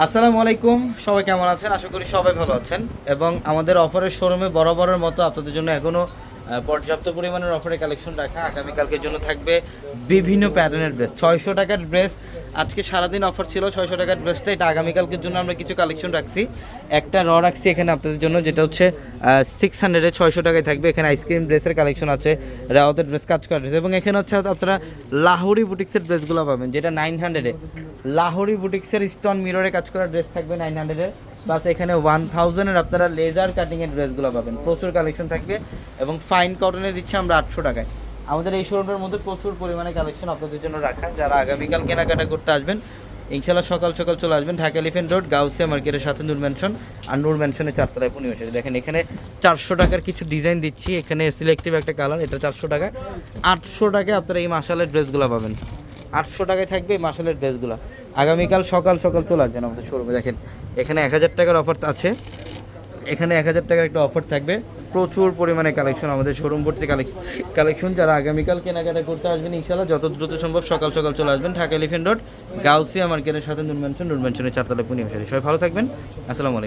আসসালামু আলাইকুম, সবাই কেমন আছেন? আশা করি সবাই ভালো আছেন। এবং আমাদের অফারের শোরুমে বরাবরের মতো আপনাদের জন্য এখনও পর্যাপ্ত পরিমাণের অফারের কালেকশন রাখা। আগামীকালকের জন্য থাকবে বিভিন্ন প্যাটার্নের ড্রেস। 600 টাকার ড্রেস আজকে সারাদিন অফার ছিল। 600 টাকার ড্রেসটা এটা আগামীকালকের জন্য আমরা কিছু কালেকশন রাখছি। একটা রাখছি এখানে আপনাদের জন্য, যেটা হচ্ছে 600-এ 600 টাকায় থাকবে। এখানে আইসক্রিম ড্রেসের কালেকশন আছে, রাওয়াতের ড্রেস, কাজ করা ড্রেস, এবং এখানে হচ্ছে আপনারা লাহোরি বুটিক্সের ড্রেসগুলো পাবেন, যেটা 900-এ। লাহোরি বুটিক্সের স্টোন মিররে কাজ করা ড্রেস থাকবে 900-এর, প্লাস এখানে 1000-এর আপনারা লেজার কাটিংয়ের ড্রেসগুলো পাবেন। প্রচুর কালেকশন থাকবে এবং ফাইন কটনে দিচ্ছে আমরা 800 টাকায়। আমাদের এই শোরুমের মধ্যে প্রচুর পরিমাণে কালেকশন আপনাদের জন্য রাখা। যারা আগামীকাল কেনাকাটা করতে আসবেন, ইনশাল্লাহ সকাল সকাল চলে আসবেন। ঢাকা এলিফেন্ট রোড, গাউসিয়া মার্কেটের সাথে নূর ম্যানশন, আর নূর ম্যানশনের 4তলায় পূর্ণিমাশারি। দেখেন এখানে 400 টাকার কিছু ডিজাইন দিচ্ছি। এখানে সিলেক্টিভ একটা কালার, এটা 400 টাকা। 800 টাকায় আপনারা এই মাসালের ড্রেসগুলো পাবেন। 800 টাকায় থাকবে এই মাসালের ড্রেসগুলো। আগামীকাল সকাল সকাল চলে আসবেন আমাদের শোরুমে। দেখেন এখানে 1000 টাকার অফার আছে, এখানে 1000 টাকার একটা অফার থাকবে। প্রচুর পরিমাণে কালেকশন, আমাদের শোরুম ভর্তি কালেকশন। যারা আগামীকাল কেনাকাটা করতে আসবেন, ইনশাল্লাহ যত দ্রুত সম্ভব সকাল সকাল চলে আসবেন। ঢাকা এলিফেন্ট রোড, গাউসিয়া মার্কেটের সাথে নূর ম্যানশনের 4তলায় পূর্ণিমাশারি। সবাই ভালো থাকবেন। আসসালামু আলাইকুম।